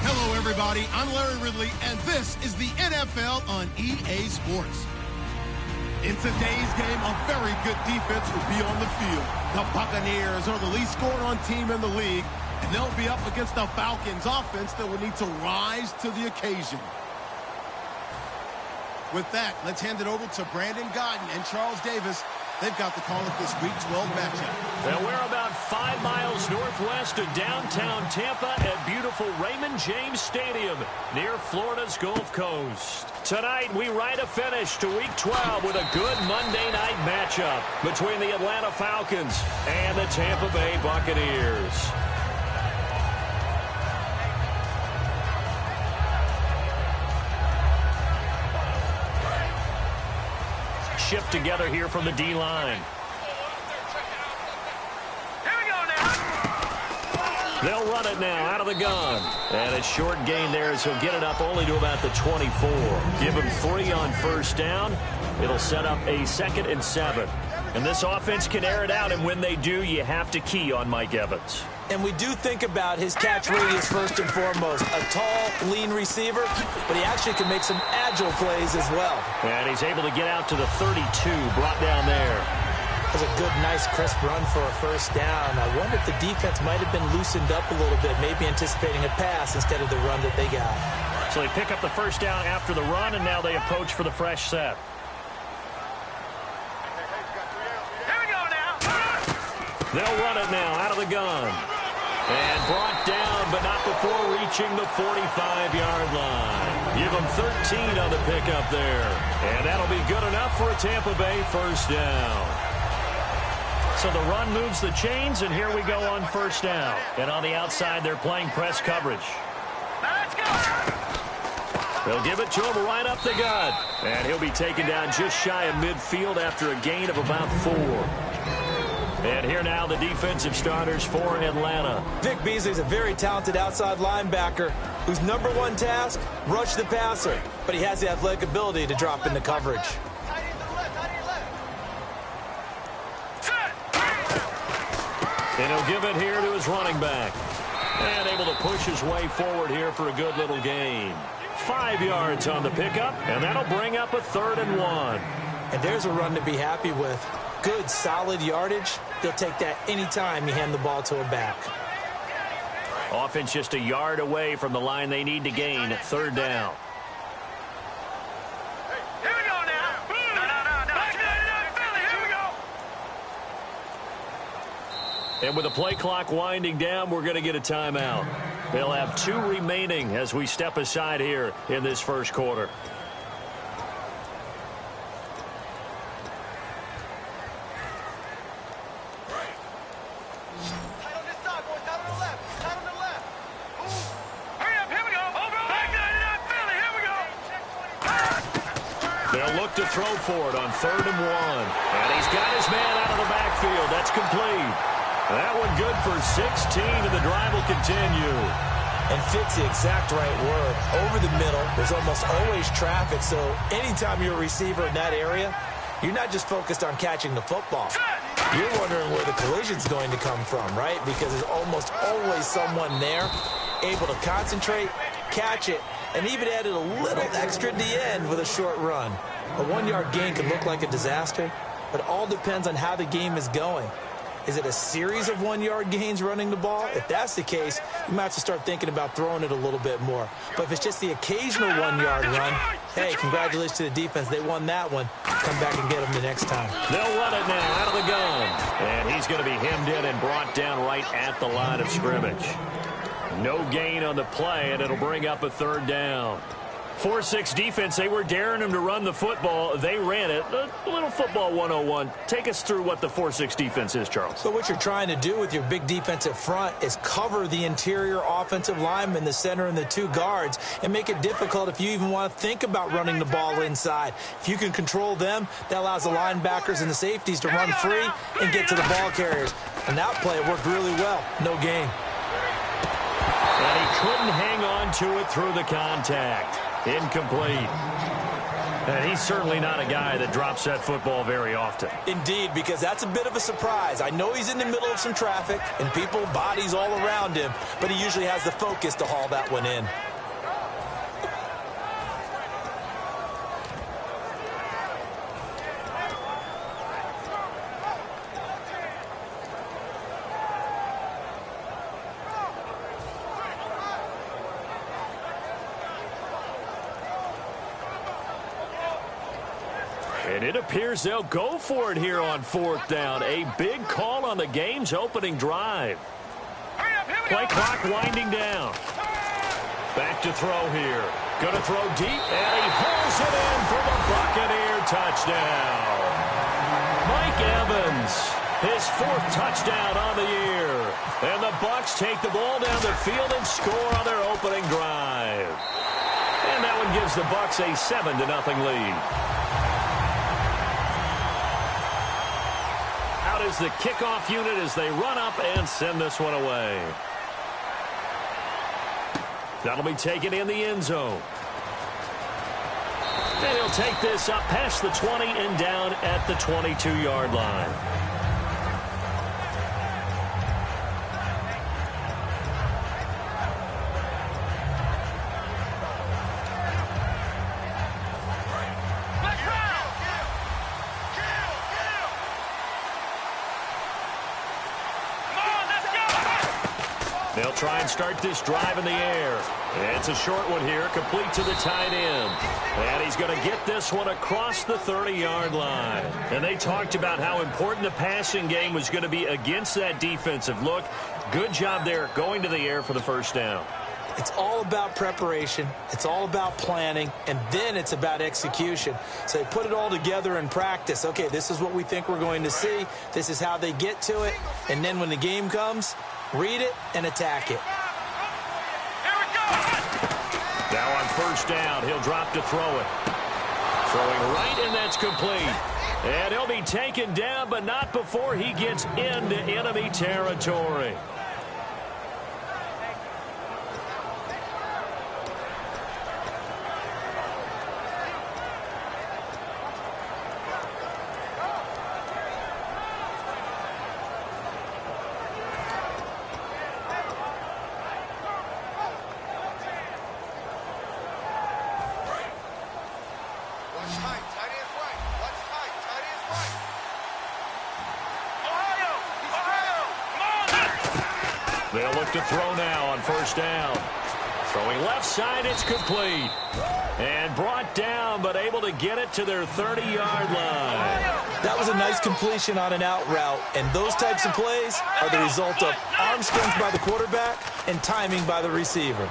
Hello, everybody. I'm Larry Ridley, and this is the NFL on EA Sports. In today's game, a very good defense will be on the field. The Buccaneers are the least scoring team in the league, and they'll be up against the Falcons' offense that will need to rise to the occasion. With that, let's hand it over to Brandon Godden and Charles Davis. They've got the call of this Week 12 matchup. Well, we're about 5 miles northwest of downtown Tampa at beautiful Raymond James Stadium near Florida's Gulf Coast. Tonight, we write a finish to Week 12 with a good Monday night matchup between the Atlanta Falcons and the Tampa Bay Buccaneers. Shift together here from the D-line. They'll run it now out of the gun. And a short gain there as he'll get it up only to about the 24. Give him 3 on first down. It'll set up a 2nd and 7. And this offense can air it out, and when they do, you have to key on Mike Evans. And we do think about his catch radius first and foremost. A tall, lean receiver, but he actually can make some agile plays as well. And he's able to get out to the 32, brought down there. That was a good, nice, crisp run for a first down. I wonder if the defense might have been loosened up a little bit, maybe anticipating a pass instead of the run that they got. So they pick up the first down after the run, and now they approach for the fresh set. They'll run it now out of the gun. And brought down, but not before reaching the 45-yard line. Give them 13 on the pickup there. And that'll be good enough for a Tampa Bay first down. So the run moves the chains, and here we go on first down. And on the outside, they're playing press coverage. Let's go! They'll give it to him right up the gut. And he'll be taken down just shy of midfield after a gain of about 4. And here now the defensive starters for Atlanta. Vic Beasley's a very talented outside linebacker whose number one task, rush the passer. But he has the athletic ability to drop into coverage. And he'll give it here to his running back. And able to push his way forward here for a good little gain. 5 yards on the pickup, and that'll bring up a 3rd and 1. And there's a run to be happy with. Good, solid yardage. He'll take that anytime you hand the ball to a back. Offense just a yard away from the line they need to gain at 3rd down. Here we go now. No. Here we go. And with the play clock winding down, we're going to get a timeout. They'll have 2 remaining as we step aside here in this first quarter. To throw for it on 3rd and 1. And he's got his man out of the backfield. That's complete. That one good for 16, and the drive will continue. And fits the exact right word. Over the middle, there's almost always traffic, so anytime you're a receiver in that area, you're not just focused on catching the football. You're wondering where the collision's going to come from, right? Because there's almost always someone there able to concentrate, catch it, and even added a little extra at the end with a short run. A 1-yard gain can look like a disaster, but it all depends on how the game is going. Is it a series of 1-yard gains running the ball? If that's the case, you might have to start thinking about throwing it a little bit more. But if it's just the occasional 1-yard run, hey, congratulations to the defense. They won that one. Come back and get them the next time. They'll run it now out of the gun. And he's going to be hemmed in and brought down right at the line of scrimmage. No gain on the play, and it'll bring up a 3rd down. 4-6 defense, they were daring him to run the football. They ran it. A little football 101. Take us through what the 4-6 defense is, Charles. So what you're trying to do with your big defensive front is cover the interior offensive lineman, the center, and the 2 guards, and make it difficult if you even want to think about running the ball inside. If you can control them, that allows the linebackers and the safeties to run free and get to the ball carriers. And that play worked really well. No gain. And he couldn't hang on to it through the contact. Incomplete. And he's certainly not a guy that drops that football very often. Indeed, because that's a bit of a surprise. I know he's in the middle of some traffic and people, bodies all around him, but he usually has the focus to haul that one in. And it appears they'll go for it here on 4th down. A big call on the game's opening drive. Play clock winding down. Back to throw here. Going to throw deep, and he pulls it in for the Buccaneer touchdown. Mike Evans, his 4th touchdown on the year. And the Bucs take the ball down the field and score on their opening drive. And that one gives the Bucs a 7-0 lead. Is the kickoff unit as they run up and send this one away. That'll be taken in the end zone. And he'll take this up past the 20 and down at the 22-yard line. They'll try and start this drive in the air. It's a short one here, complete to the tight end. And he's going to get this one across the 30-yard line. And they talked about how important the passing game was going to be against that defensive look. Good job there going to the air for the first down. It's all about preparation. It's all about planning. And then it's about execution. So they put it all together in practice. Okay, this is what we think we're going to see. This is how they get to it. And then when the game comes, read it and attack it. Here we go. Now on first down, he'll drop to throw it. Throwing right, and that's complete. And he'll be taken down, but not before he gets into enemy territory. They'll look to throw now on first down. Throwing left side, it's complete. And brought down, but able to get it to their 30-yard line. That was a nice completion on an out route. And those types of plays are the result of arm strength by the quarterback and timing by the receiver.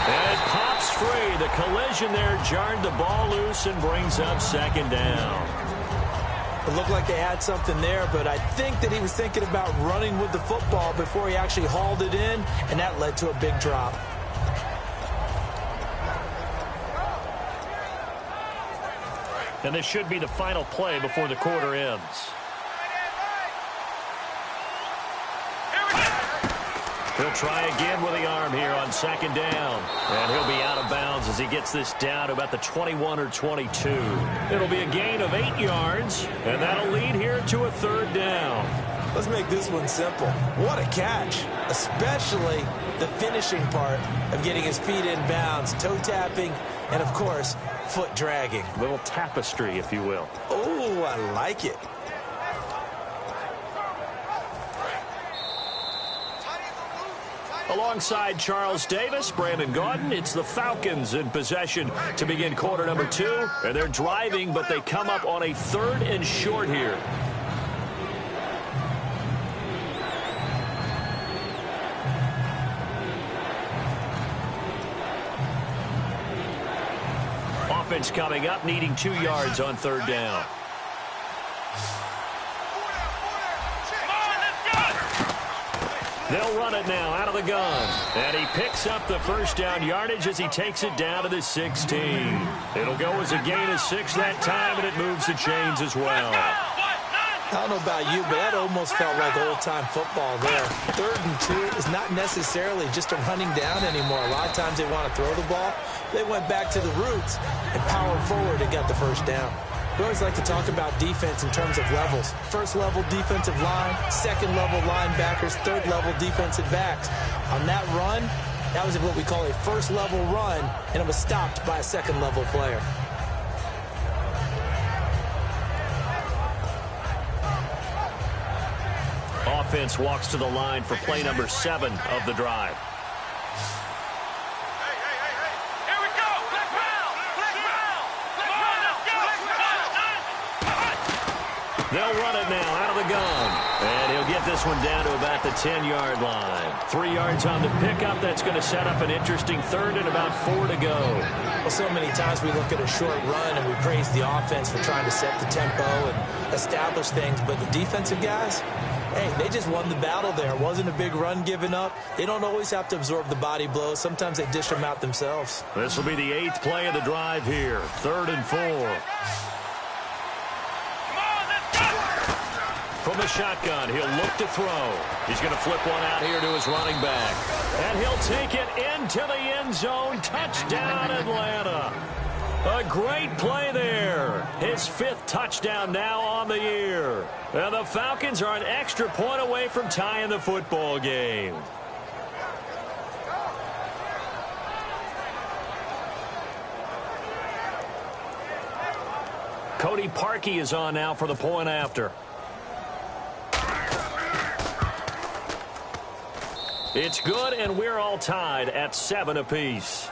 And it pops free. The collision there jarred the ball loose and brings up second down. It looked like they had something there, but I think that he was thinking about running with the football before he actually hauled it in, and that led to a big drop. And this should be the final play before the quarter ends. He'll try again with the arm here on second down. And he'll be out of bounds as he gets this down to about the 21 or 22. It'll be a gain of 8 yards, and that'll lead here to a third down. Let's make this one simple. What a catch, especially the finishing part of getting his feet in bounds, toe tapping, and, of course, foot dragging. A little tapestry, if you will. Oh, I like it. Alongside Charles Davis, Brandon Gaudin, it's the Falcons in possession to begin quarter number 2. And they're driving, but they come up on a 3rd and short here. Offense coming up, needing 2 yards on third down. They'll run it now out of the gun. And he picks up the first down yardage as he takes it down to the 16. It'll go as a gain of 6 that time, and it moves the chains as well. I don't know about you, but that almost felt like old-time football there. 3rd and 2 is not necessarily just a running down anymore. A lot of times they want to throw the ball. They went back to the roots and powered forward and got the first down. We always like to talk about defense in terms of levels. 1st level defensive line, 2nd level linebackers, 3rd level defensive backs. On that run, that was what we call a 1st level run, and it was stopped by a 2nd level player. Offense walks to the line for play number 7 of the drive. They'll run it now out of the gun. And he'll get this one down to about the 10-yard line. 3 yards on the pickup. That's going to set up an interesting 3rd and about 4 to go. Well, so many times we look at a short run and we praise the offense for trying to set the tempo and establish things. But the defensive guys, hey, they just won the battle there. It wasn't a big run given up. They don't always have to absorb the body blows. Sometimes they dish them out themselves. This will be the 8th play of the drive here. 3rd and 4. From the shotgun, he'll look to throw. He's going to flip one out here to his running back. And he'll take it into the end zone. Touchdown, Atlanta. A great play there. His 5th touchdown now on the year. And the Falcons are an extra point away from tying the football game. Cody Parkey is on now for the point after. It's good, and we're all tied at 7 apiece.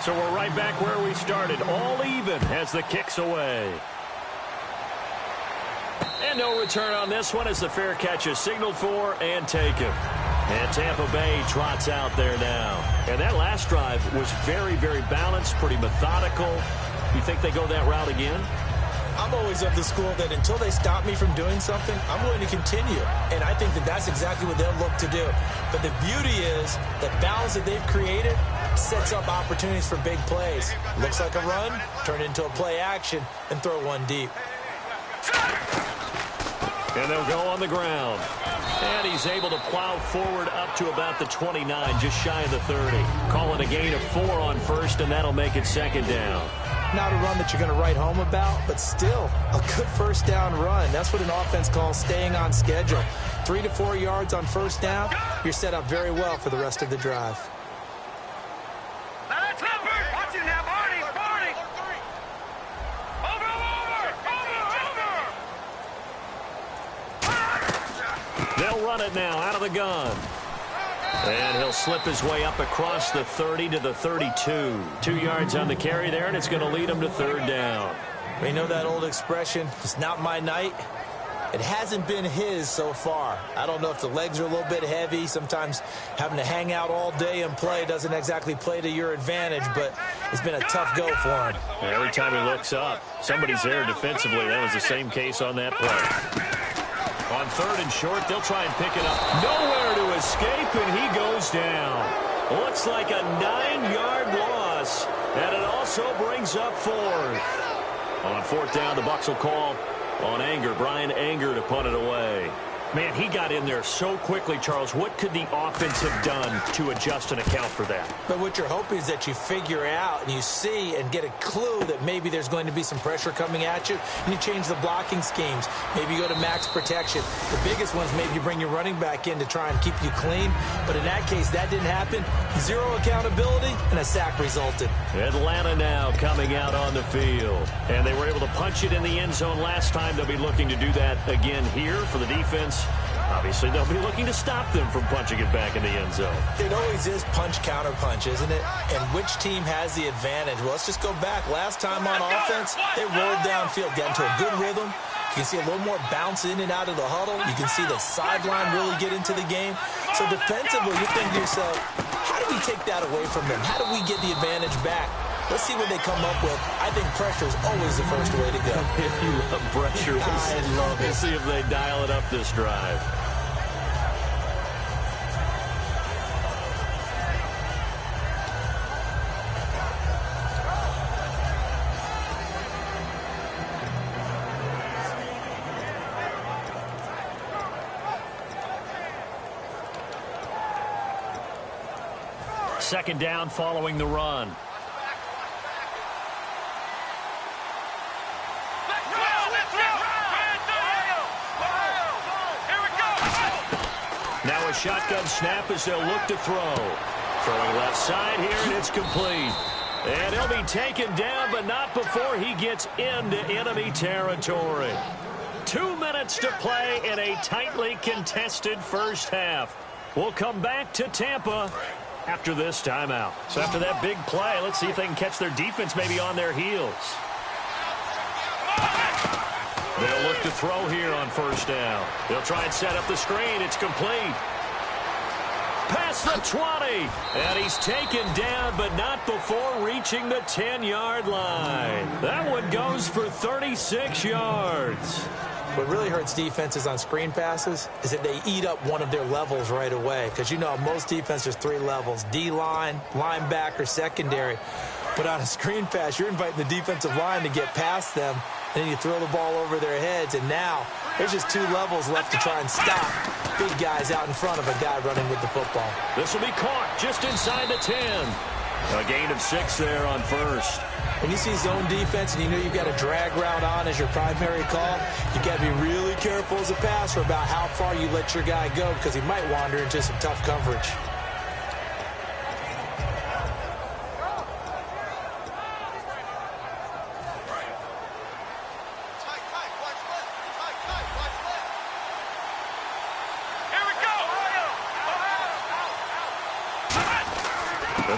So we're right back where we started, all even as the kick's away. And no return on this one as the fair catch is signaled for and taken. And Tampa Bay trots out there now. And that last drive was very, very balanced, pretty methodical. You think they go that route again? I'm always of the school that until they stop me from doing something, I'm going to continue. And I think that that's exactly what they'll look to do. But the beauty is that balance that they've created sets up opportunities for big plays. Looks like a run, turn it into a play action, and throw one deep. And they'll go on the ground. And he's able to plow forward up to about the 29, just shy of the 30. Call it a gain of 4 on 1st, and that'll make it 2nd down. Not a run that you're going to write home about, but still a good 1st down run. That's what an offense calls staying on schedule. 3 to 4 yards on 1st down, you're set up very well for the rest of the drive. Watch it now, Barney. They'll run it now out of the gun. And he'll slip his way up across the 30 to the 32. 2 yards on the carry there, and it's going to lead him to 3rd down. We know that old expression, it's not my night. It hasn't been his so far. I don't know if the legs are a little bit heavy. Sometimes having to hang out all day and play doesn't exactly play to your advantage, but it's been a tough go for him. Every time he looks up, somebody's there defensively. That was the same case on that play. On 3rd and short, they'll try and pick it up. Nowhere to escape, and he goes down. Looks like a 9-yard loss, and it also brings up 4th. On 4th down, the Bucs will call on Anger, Brian Anger, to punt it away. Man, he got in there so quickly, Charles. What could the offense have done to adjust and account for that? But what you're hoping is that you figure out and you see and get a clue that maybe there's going to be some pressure coming at you, and you change the blocking schemes. Maybe you go to max protection. The biggest ones, maybe you bring your running back in to try and keep you clean. But in that case, that didn't happen. 0 accountability, and a sack resulted. Atlanta now coming out on the field. And they were able to punch it in the end zone last time. They'll be looking to do that again here for the defense. Obviously, they'll be looking to stop them from punching it back in the end zone. It always is punch-counter-punch, isn't it? And which team has the advantage? Well, let's just go back. Last time on offense, they rolled downfield, got into a good rhythm. You can see a little more bounce in and out of the huddle. You can see the sideline really get into the game. So defensively, you think to yourself, how do we take that away from them? How do we get the advantage back? Let's see what they come up with. I think pressure is always the first way to go. If you love pressure, I love it. We'll see if they dial it up this drive. Second down following the run. Now a shotgun snap as they'll look to throw. Throwing left side here, and it's complete. And he'll be taken down, but not before he gets into enemy territory. 2 minutes to play in a tightly contested first half. We'll come back to Tampa after this timeout. So after that big play, let's see if they can catch their defense maybe on their heels. They'll look to throw here on first down. They'll try and set up the screen. It's complete. Past the 20. And he's taken down, but not before reaching the 10-yard line. That one goes for 36 yards. What really hurts defenses on screen passes is that they eat up one of their levels right away. Because, you know, most defenses, 3 levels. D-line, linebacker, secondary. But on a screen pass, you're inviting the defensive line to get past them. And then you throw the ball over their heads. And now there's just 2 levels left to try and stop big guys out in front of a guy running with the football. This will be caught just inside the 10. A gain of 6 there on first. When you see zone defense and you know you've got a drag route on as your primary call, you got to be really careful as a passer about how far you let your guy go because he might wander into some tough coverage.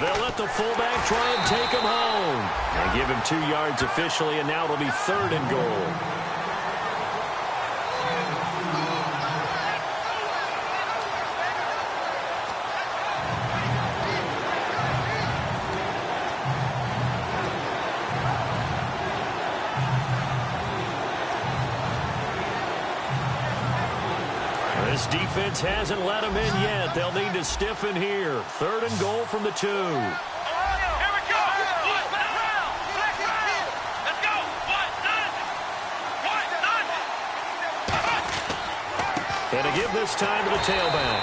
They'll let the fullback try and take him home. And give him 2 yards officially, and now it'll be 3rd and goal. This defense hasn't let him in yet. They'll need to stiffen here. 3rd and goal from the 2. Here we go. Let's go. And to give this time to the tailback.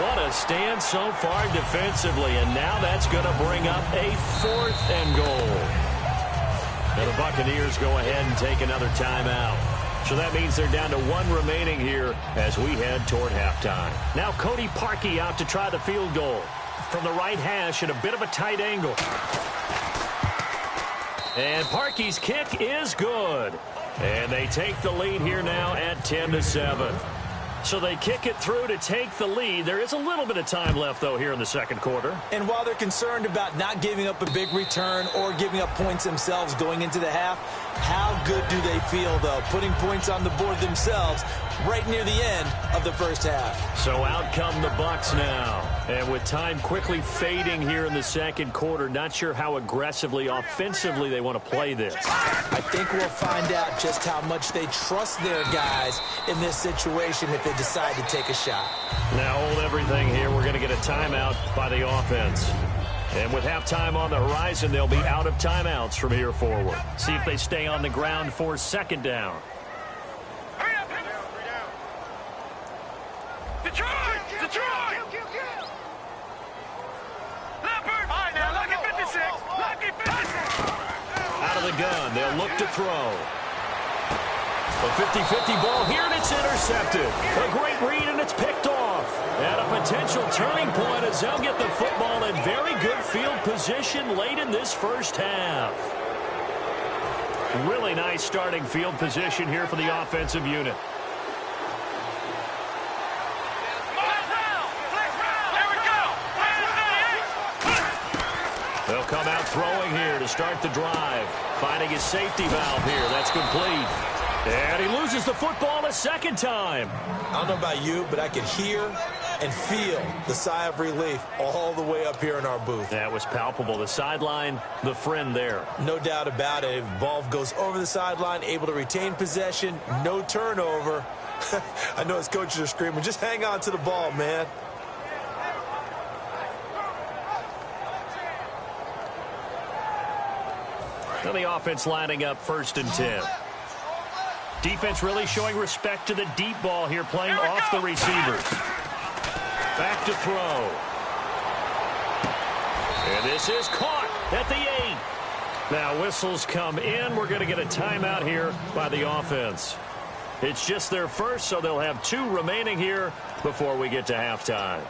What a stand so far defensively. And now that's going to bring up a 4th and goal. And the Buccaneers go ahead and take another timeout. So that means they're down to 1 remaining here as we head toward halftime. Now Cody Parkey out to try the field goal. From the right hash at a bit of a tight angle. And Parkey's kick is good. And they take the lead here now at 10-7. So they kick it through to take the lead. There is a little bit of time left, though, here in the second quarter. And while they're concerned about not giving up a big return or giving up points themselves going into the half, how good do they feel, though, putting points on the board themselves right near the end of the first half? So out come the Bucs now. And with time quickly fading here in the second quarter, not sure how aggressively, offensively they want to play this. I think we'll find out just how much they trust their guys in this situation if they decide to take a shot. Now hold everything here. We're going to get a timeout by the offense. And with halftime on the horizon, they'll be out of timeouts from here forward. See if they stay on the ground for 2nd down. Detroit! Leopard! All right, now, lucky 56. Lucky 56. Out of the gun, they'll look to throw. A 50-50 ball here, and it's intercepted. A great read, and it's picked off. And a potential turning point as they'll get the football in very good field position late in this first half. Really nice starting field position here for the offensive unit. They'll come out throwing here to start the drive. Finding his safety valve here. That's complete. And he loses the football a second time. I don't know about you, but I could hear and feel the sigh of relief all the way up here in our booth. That was palpable. The sideline, the friend there. No doubt about it. If the ball goes over the sideline, able to retain possession, no turnover. I know his coaches are screaming, just hang on to the ball, man. Now the offense lining up 1st and 10. Defense really showing respect to the deep ball here, playing off the receivers. Back to throw. And this is caught at the 8. Now whistles come in. We're going to get a timeout here by the offense. It's just their first, so they'll have 2 remaining here before we get to halftime.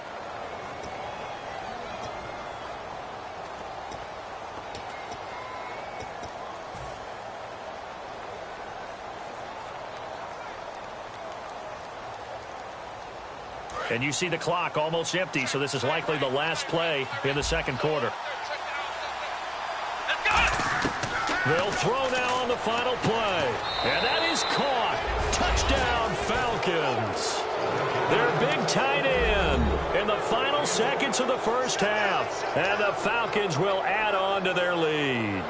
And you see the clock almost empty, so this is likely the last play in the second quarter. They'll throw now on the final play. And that is caught. Touchdown, Falcons. Their big tight end in the final seconds of the first half. And the Falcons will add on to their lead.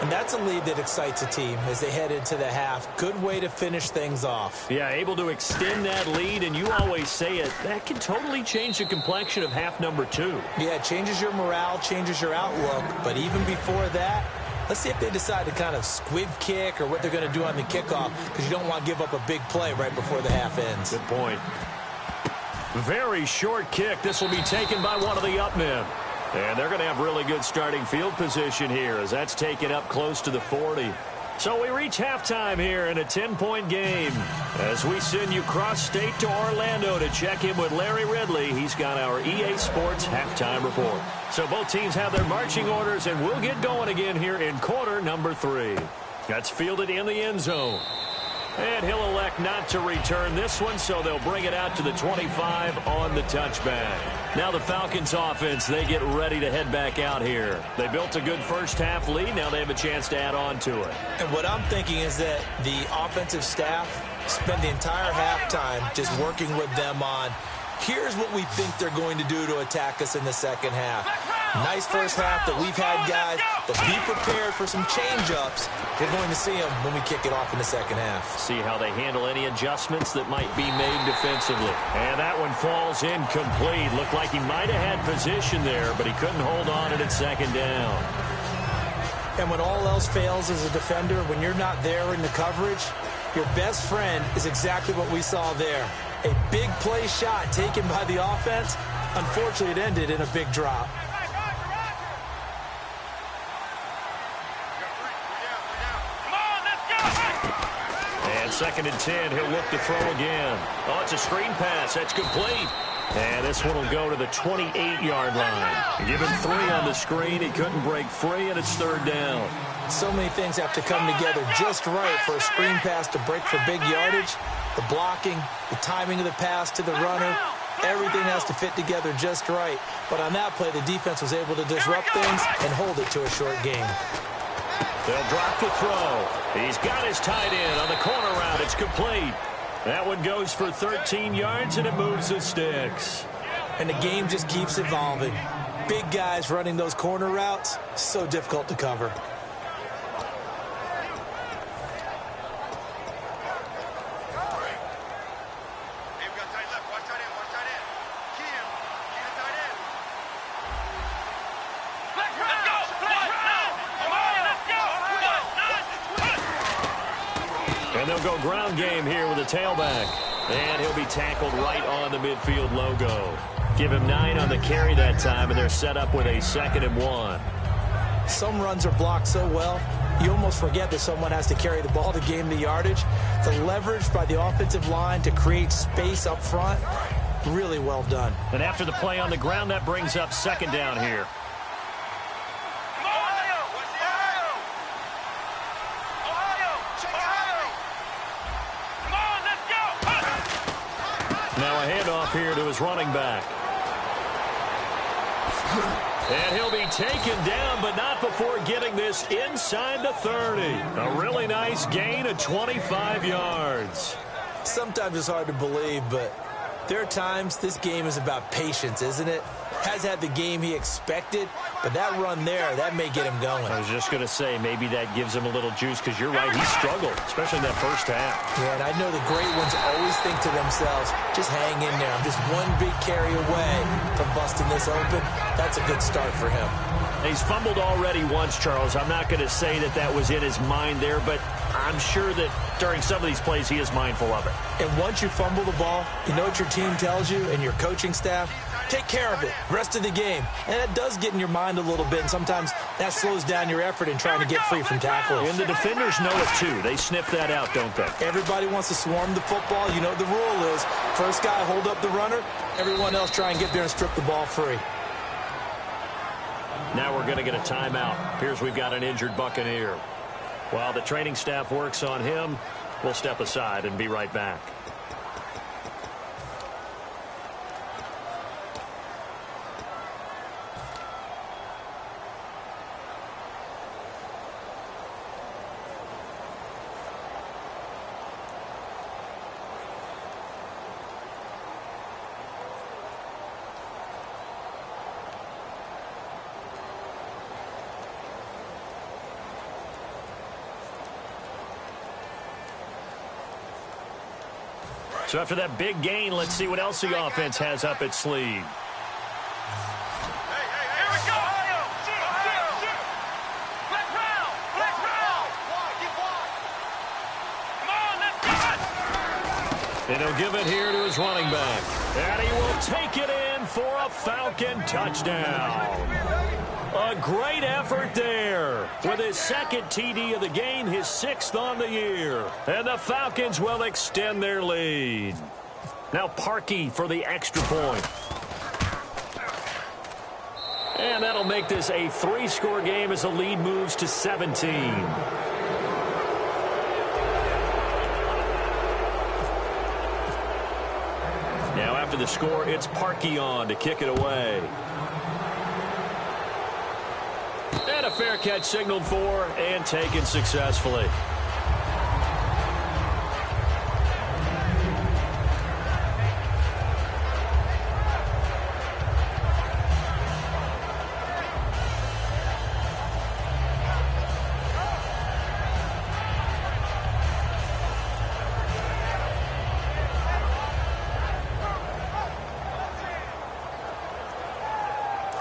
And that's a lead that excites a team as they head into the half. Good way to finish things off. Yeah, able to extend that lead, and you always say it, that can totally change the complexion of half number 2. Yeah, it changes your morale, changes your outlook. But even before that, let's see if they decide to kind of squib kick or what they're going to do on the kickoff, because you don't want to give up a big play right before the half ends. Good point. Very short kick. This will be taken by one of the up men. And they're going to have really good starting field position here as that's taken up close to the 40. So we reach halftime here in a 10-point game as we send you cross-state to Orlando to check in with Larry Ridley. He's got our EA Sports halftime report. So both teams have their marching orders, and we'll get going again here in quarter number 3. That's fielded in the end zone. And he'll elect not to return this one, so they'll bring it out to the 25 on the touchback. Now the Falcons offense, they get ready to head back out here. They built a good first half lead. Now they have a chance to add on to it. And what I'm thinking is that the offensive staff spend the entire halftime just working with them on, here's what we think they're going to do to attack us in the second half. Nice first half that we've had, guys, but be prepared for some change-ups. We're going to see them when we kick it off in the second half. See how they handle any adjustments that might be made defensively. And that one falls incomplete. Looked like he might have had position there, but he couldn't hold on at second down. And when all else fails as a defender, when you're not there in the coverage, your best friend is exactly what we saw there. A big play shot taken by the offense. Unfortunately, it ended in a big drop. And 2nd and 10, he'll look to throw again. Oh, it's a screen pass. That's complete. And this one will go to the 28-yard line. Give him 3 on the screen. He couldn't break free, and it's 3rd down. So many things have to come together just right for a screen pass to break for big yardage. The blocking, the timing of the pass to the runner, everything has to fit together just right. But on that play, the defense was able to disrupt things and hold it to a short game. They'll drop the throw. He's got his tight end on the corner route. It's complete. That one goes for 13 yards, and it moves the sticks. And the game just keeps evolving. Big guys running those corner routes, so difficult to cover. And they'll go ground game here with a tailback. And he'll be tackled right on the midfield logo. Give him 9 on the carry that time, and they're set up with a 2nd and 1. Some runs are blocked so well, you almost forget that someone has to carry the ball to gain the yardage. The leverage by the offensive line to create space up front, really well done. And after the play on the ground, that brings up 2nd down here. Now a handoff here to his running back. And he'll be taken down, but not before getting this inside the 30. A really nice gain of 25 yards. Sometimes it's hard to believe, but There are times this game is about patience, isn't it? Has had the game he expected, but that run there, that may get him going. I was just going to say, maybe that gives him a little juice, because you're right, he struggled, especially in that first half. Yeah, and I know the great ones always think to themselves, just hang in there. I'm just one big carry away from busting this open. That's a good start for him. He's fumbled already once, Charles. I'm not going to say that that was in his mind there, but I'm sure that during some of these plays he is mindful of it. And once you fumble the ball, you know what your team tells you and your coaching staff? Take care of it, rest of the game. And that does get in your mind a little bit, and sometimes that slows down your effort in trying to get free from tackles. And the defenders know it, too. They sniff that out, don't they? Everybody wants to swarm the football. You know the rule is, first guy hold up the runner, everyone else try and get there and strip the ball free. Now we're going to get a timeout. Here's we've got an injured Buccaneer. While the training staff works on him, we'll step aside and be right back. So after that big gain, let's see what else the offense has up its sleeve. Here we go. Flex round. Come on, let's go. And he'll give it here to his running back. And he will take it in for a Falcon touchdown. A great effort there. With his second TD of the game, his 6th on the year. And the Falcons will extend their lead. Now Parkey for the extra point. And that'll make this a 3-score game as the lead moves to 17. Now after the score, it's Parkey on to kick it away. And a fair catch signaled for and taken successfully.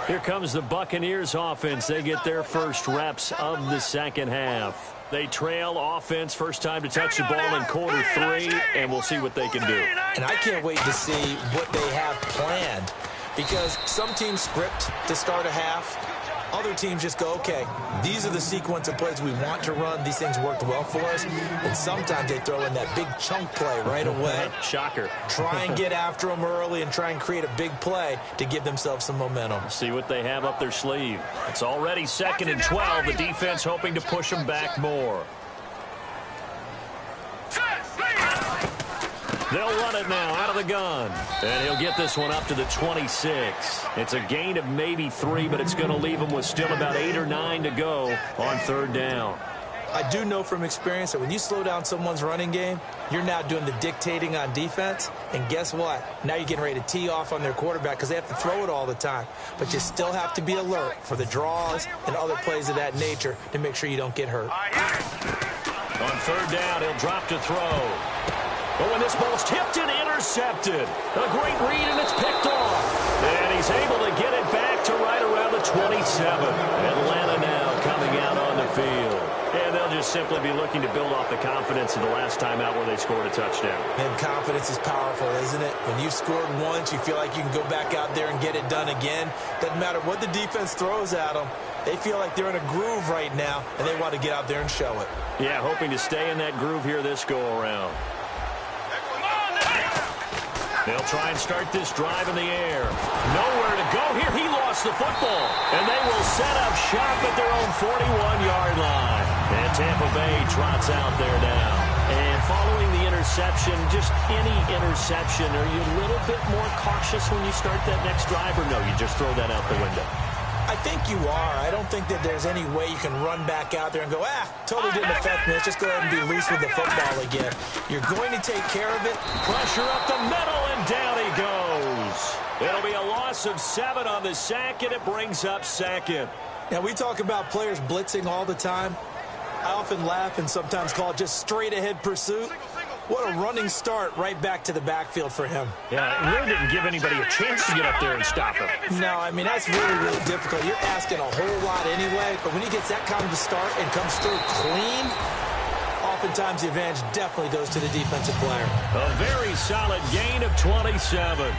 Here comes the Buccaneers offense. They get their first reps of the second half. They trail offense, first time to touch the ball in quarter 3, and we'll see what they can do. And I can't wait to see what they have planned, because some teams script to start a half. Other teams just go, okay, these are the sequence of plays we want to run. These things worked well for us. And sometimes they throw in that big chunk play right away. Shocker. Try and get after them early and try and create a big play to give themselves some momentum. See what they have up their sleeve. It's already 2nd and 12. The defense hoping to push them back more. They'll run it now out of the gun. And he'll get this one up to the 26. It's a gain of maybe 3, but it's going to leave him with still about 8 or 9 to go on 3rd down. I do know from experience that when you slow down someone's running game, you're now doing the dictating on defense. And guess what? Now you're getting ready to tee off on their quarterback because they have to throw it all the time. But you still have to be alert for the draws and other plays of that nature to make sure you don't get hurt. On 3rd down, he'll drop to throw. But when this ball's tipped and intercepted, a great read, and it's picked off. And he's able to get it back to right around the 27. Atlanta now coming out on the field. And they'll just simply be looking to build off the confidence of the last time out where they scored a touchdown. And confidence is powerful, isn't it? When you've scored once, you feel like you can go back out there and get it done again. Doesn't matter what the defense throws at them. They feel like they're in a groove right now, and they want to get out there and show it. Yeah, hoping to stay in that groove here this go-around. They'll try and start this drive in the air. Nowhere to go here. He lost the football. And they will set up shop at their own 41-yard line. And Tampa Bay trots out there now. And following the interception, just any interception, are you a little bit more cautious when you start that next drive, or no, you just throw that out the window? I think you are. I don't think that there's any way you can run back out there and go, totally didn't affect me. Let's just go ahead and be loose with the football again. You're going to take care of it. Pressure up the middle, and down he goes. It'll be a loss of 7 on the sack, and it brings up second. Now, we talk about players blitzing all the time. I often laugh and sometimes call it just straight-ahead pursuit. What a running start right back to the backfield for him. Yeah, it really didn't give anybody a chance to get up there and stop him. No, I mean, that's really, really difficult. You're asking a whole lot anyway, but when he gets that kind of a start and comes through clean, oftentimes the advantage definitely goes to the defensive player. A very solid gain of 27.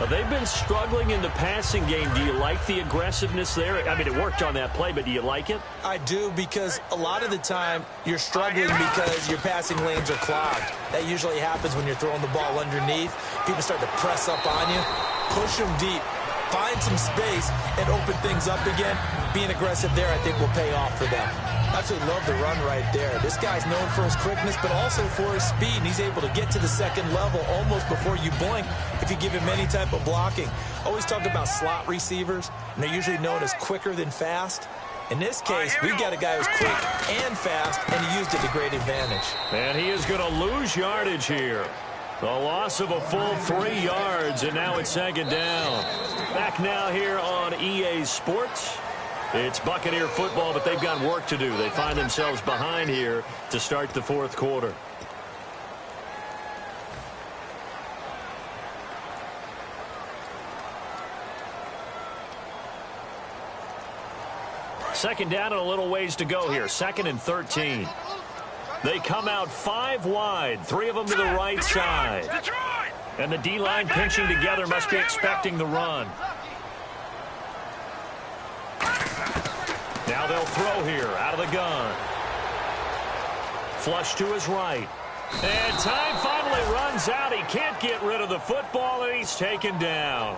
They've been struggling in the passing game. Do you like the aggressiveness there? I mean, it worked on that play, but do you like it? I do, because a lot of the time you're struggling because your passing lanes are clogged. That usually happens when you're throwing the ball underneath. People start to press up on you, push them deep, find some space, and open things up again. Being aggressive there, I think, will pay off for them. Absolutely love the run right there. This guy's known for his quickness, but also for his speed, and he's able to get to the second level almost before you blink if you give him any type of blocking. Always talk about slot receivers, and they're usually known as quicker than fast. In this case, we've got a guy who's quick and fast, and he used it to great advantage. And he is going to lose yardage here. The loss of a full 3 yards, and now it's second down. Back now here on EA Sports. It's Buccaneer football, but they've got work to do. They find themselves behind here to start the fourth quarter. Second down and a little ways to go here. 2nd and 13. They come out 5 wide, 3 of them to the right side. And the D-line pinching together, must be expecting the run. Now they'll throw here out of the gun. Flush to his right. And time finally runs out. He can't get rid of the football, and he's taken down.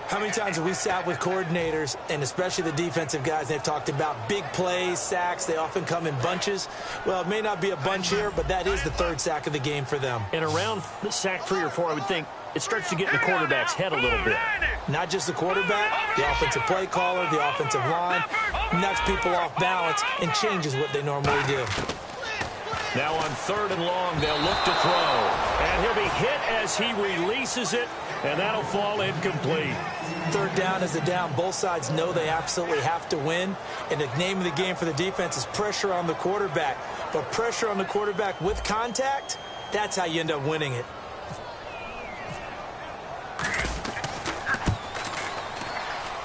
How many times have we sat with coordinators, and especially the defensive guys, they've talked about big plays, sacks. They often come in bunches. Well, it may not be a bunch here, but that is the 3rd sack of the game for them. And around the sack 3 or 4, I would think it starts to get in the quarterback's head a little bit. Not just the quarterback, the offensive play caller, the offensive line, knocks people off balance and changes what they normally do. Now on 3rd and long, they'll look to throw. And he'll be hit as he releases it, and that'll fall incomplete. 3rd down is the down. Both sides know they absolutely have to win. And the name of the game for the defense is pressure on the quarterback. But pressure on the quarterback with contact, that's how you end up winning it.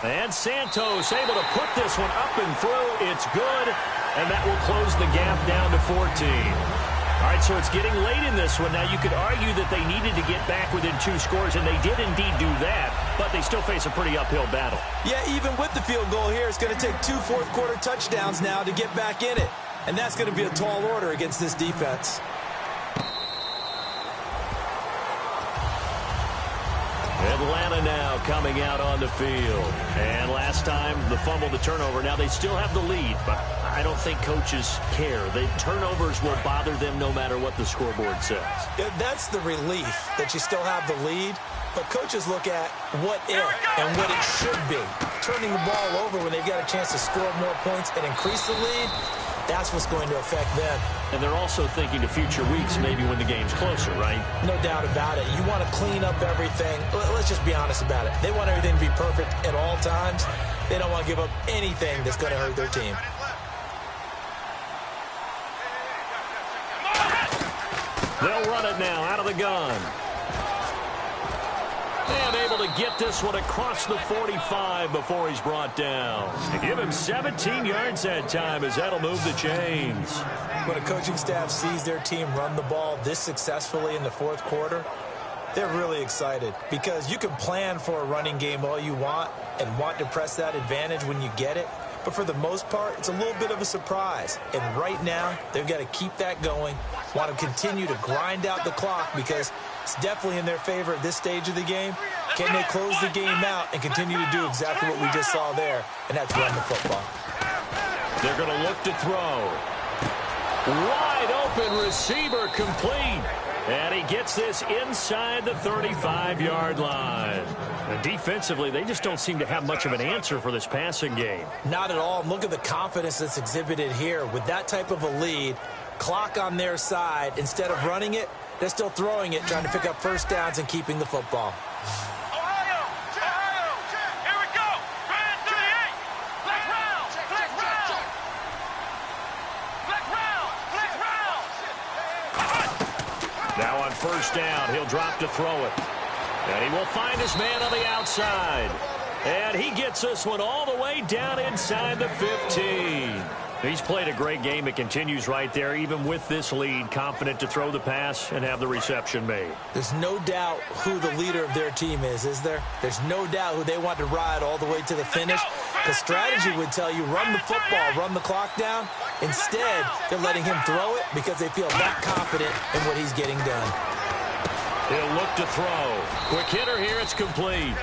And Santos able to put this one up and through. It's good, and that will close the gap down to 14. All right, so it's getting late in this one. Now, you could argue that they needed to get back within 2 scores, and they did indeed do that, but they still face a pretty uphill battle. Yeah, even with the field goal here, it's going to take 2 fourth-quarter touchdowns now to get back in it, and that's going to be a tall order against this defense. Atlanta now coming out on the field. And last time, the fumble, the turnover. Now, they still have the lead, but I don't think coaches care. The turnovers will bother them no matter what the scoreboard says. Yeah, that's the relief that you still have the lead. But coaches look at what if and what it should be. Turning the ball over when they've got a chance to score more points and increase the lead, that's what's going to affect them. And they're also thinking to future weeks, maybe when the game's closer, right? No doubt about it. You want to clean up everything. Let's just be honest about it. They want everything to be perfect at all times. They don't want to give up anything that's going to hurt their team. They'll run it now out of the gun. And able to get this one across the 45 before he's brought down. Give him 17 yards that time as that'll move the chains. When a coaching staff sees their team run the ball this successfully in the 4th quarter, they're really excited because you can plan for a running game all you want and want to press that advantage when you get it. But for the most part, it's a little bit of a surprise. And right now, they've got to keep that going, want to continue to grind out the clock because it's definitely in their favor at this stage of the game. Can they close the game out and continue to do exactly what we just saw there, and that's run the football. They're going to look to throw. Wide open receiver complete. And he gets this inside the 35-yard line. And defensively, they just don't seem to have much of an answer for this passing game. Not at all. Look at the confidence that's exhibited here. With that type of a lead, clock on their side, instead of running it, they're still throwing it, trying to pick up first downs and keeping the football. Now on first down, he'll drop to throw it. And he will find his man on the outside. And he gets this one all the way down inside the 15. He's played a great game. It continues right there, even with this lead, confident to throw the pass and have the reception made. There's no doubt who the leader of their team is there? There's no doubt who they want to ride all the way to the finish. The strategy would tell you run the football, run the clock down. Instead, they're letting him throw it because they feel that confident in what he's getting done. He'll look to throw. Quick hitter here, it's complete.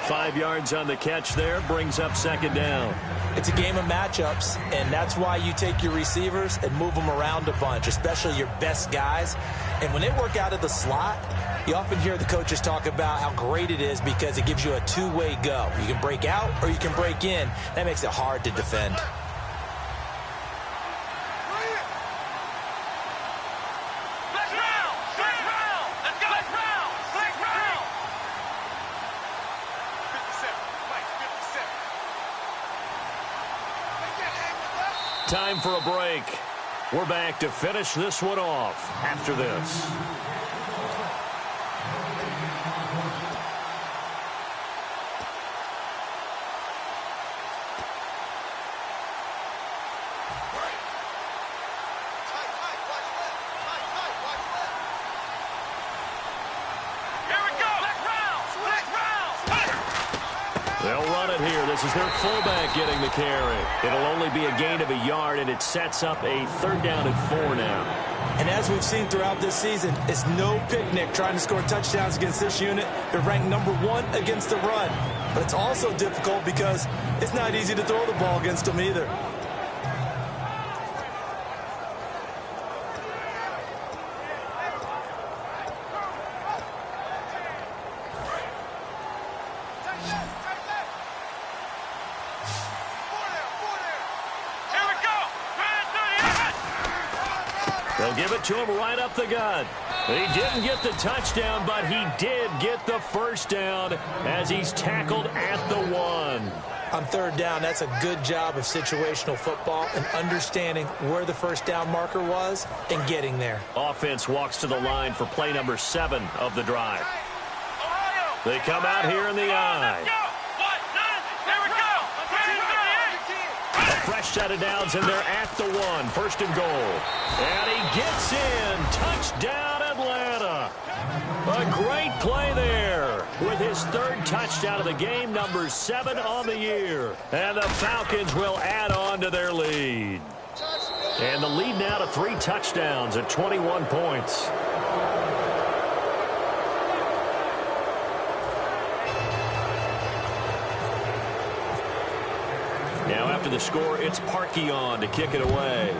5 yards on the catch there, brings up second down. It's a game of matchups, and that's why you take your receivers and move them around a bunch, especially your best guys. And when they work out of the slot, you often hear the coaches talk about how great it is because it gives you a two-way go. You can break out or you can break in. That makes it hard to defend. Time for a break. We're back to finish this one off after this. They'll run it here. This is their fullback getting the carry. It'll only be a gain of a yard, and it sets up a third down and 4 now. And as we've seen throughout this season, it's no picnic trying to score touchdowns against this unit. They're ranked #1 against the run. But it's also difficult because it's not easy to throw the ball against them either. They'll give it to him right up the gut. He didn't get the touchdown, but he did get the first down as he's tackled at the 1. On third down, that's a good job of situational football and understanding where the first down marker was and getting there. Offense walks to the line for play number 7 of the drive. They come out here in the I. A fresh set of downs, and they're at the 1. First and goal. And he gets in. Touchdown, Atlanta. A great play there with his third touchdown of the game, number 7 on the year. And the Falcons will add on to their lead. And the lead now to 3 touchdowns at 21 points. Now after the score, it's Parkey on to kick it away.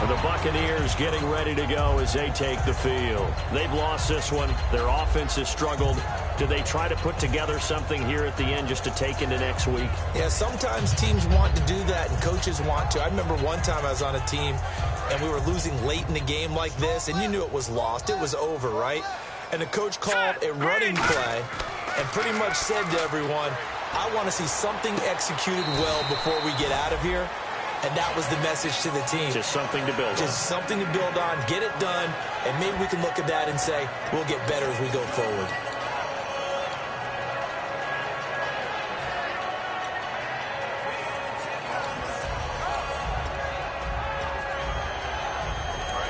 And the Buccaneers getting ready to go as they take the field. They've lost this one. Their offense has struggled. Do they try to put together something here at the end just to take into next week? Yeah, sometimes teams want to do that and coaches want to. I remember one time I was on a team and we were losing late in the game like this, and you knew it was lost. It was over, right? And the coach called a running play and pretty much said to everyone, I want to see something executed well before we get out of here. And that was the message to the team. Just something to build on. Just something to build on, get it done, and maybe we can look at that and say, we'll get better as we go forward.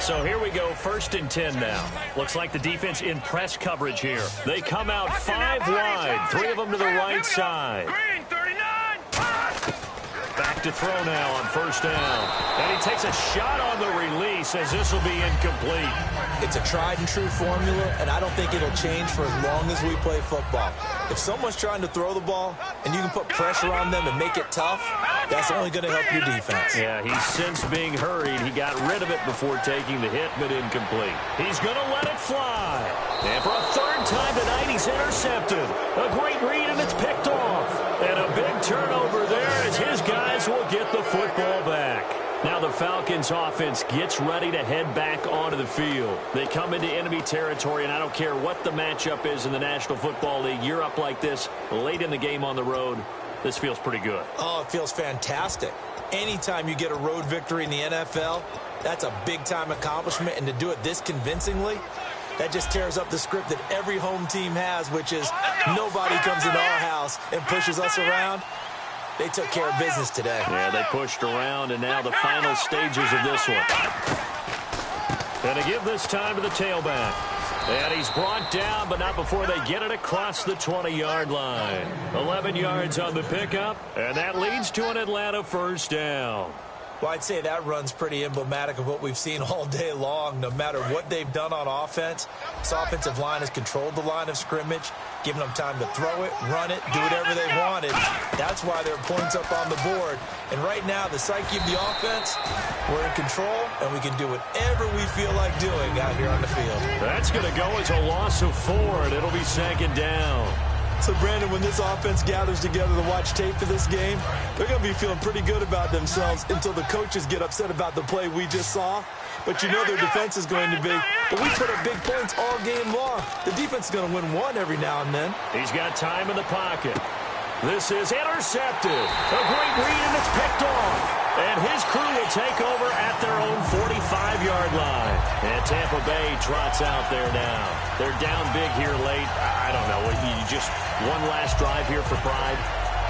So here we go, 1st and 10 now. Looks like the defense in press coverage here. They come out 5 wide, 3 of them to the right side. Green, 39. Back back to throw now on first down. And he takes a shot on the release as this will be incomplete. It's a tried-and-true formula, and I don't think it'll change for as long as we play football. If someone's trying to throw the ball and you can put pressure on them and make it tough, that's only going to help your defense. Yeah, he's since being hurried. He got rid of it before taking the hit, but incomplete. He's going to let it fly. And for a third time tonight, he's intercepted. A great read, and it's picked off. And a big turnover there as his guys will get the football back. Now the Falcons offense gets ready to head back onto the field. They come into enemy territory, and I don't care what the matchup is in the National Football League. You're up like this late in the game on the road. This feels pretty good. Oh, it feels fantastic. Anytime you get a road victory in the NFL, that's a big-time accomplishment, and to do it this convincingly, that just tears up the script that every home team has, which is nobody comes into our house and pushes us around. They took care of business today. Yeah, they pushed around, and now the final stages of this one. And to give this time to the tailback. And he's brought down, but not before they get it across the 20-yard line. 11 yards on the pickup, and that leads to an Atlanta first down. Well, I'd say that run's pretty emblematic of what we've seen all day long. No matter what they've done on offense, this offensive line has controlled the line of scrimmage, giving them time to throw it, run it, do whatever they wanted. That's why there are points up on the board. And right now, the psyche of the offense, we're in control, and we can do whatever we feel like doing out here on the field. That's going to go as a loss of 4, and it'll be second down. So, Brandon, when this offense gathers together to watch tape for this game, they're going to be feeling pretty good about themselves until the coaches get upset about the play we just saw. But you know their defense is going to be. But we put up big points all game long. The defense is going to win one every now and then. He's got time in the pocket. This is intercepted. A great read, and it's picked off. And his crew will take over at their own 45-yard line. And Tampa Bay trots out there now. They're down big here late. I don't know. You just one last drive here for pride?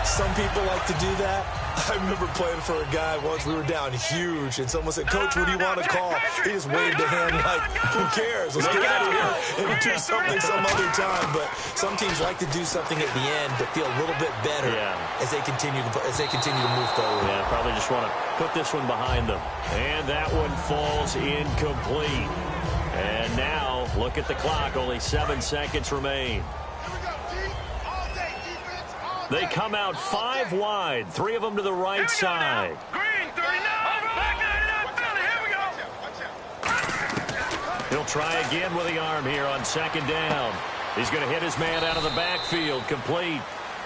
Some people like to do that. I remember playing for a guy once. We were down huge, and someone said, "Coach, what do you want to call?" He just waved a hand like, "Who cares? Let's get out of here and do something some other time." But some teams like to do something at the end to feel a little bit better as they continue to move forward. Yeah, probably just want to put this one behind them. And that one falls incomplete. And now, look at the clock. Only 7 seconds remain. They come out 5 wide, 3 of them to the right side. Green, 39, back 99, Philly, here we go. He'll try again with the arm here on second down. He's going to hit his man out of the backfield, complete.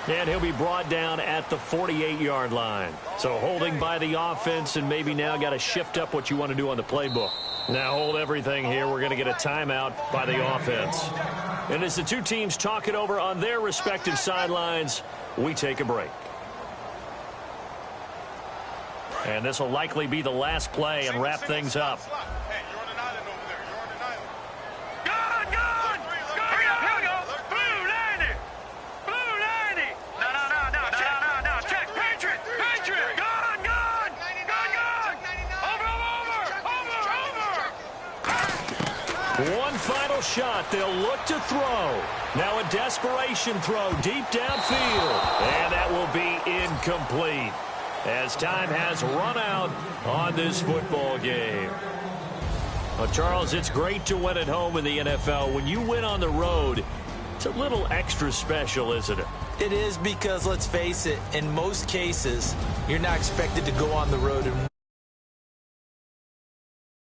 And he'll be brought down at the 48-yard line. So holding by the offense, and maybe now got to shift up what you want to do on the playbook. Now hold everything here. We're going to get a timeout by the offense. And as the two teams talk it over on their respective sidelines, we take a break. And this will likely be the last play and wrap things up. Hey, you're on an island over there. You're on an island. Good. Hurry up, here we go. Blue 90. Blue 90. No. Check. Patriot. Good. Over. One final shot. They'll look to throw. Now a desperation throw deep downfield. And that will be incomplete, as time has run out on this football game. Well, Charles, it's great to win at home in the NFL. When you win on the road, it's a little extra special, isn't it? It is, because let's face it, in most cases, you're not expected to go on the road and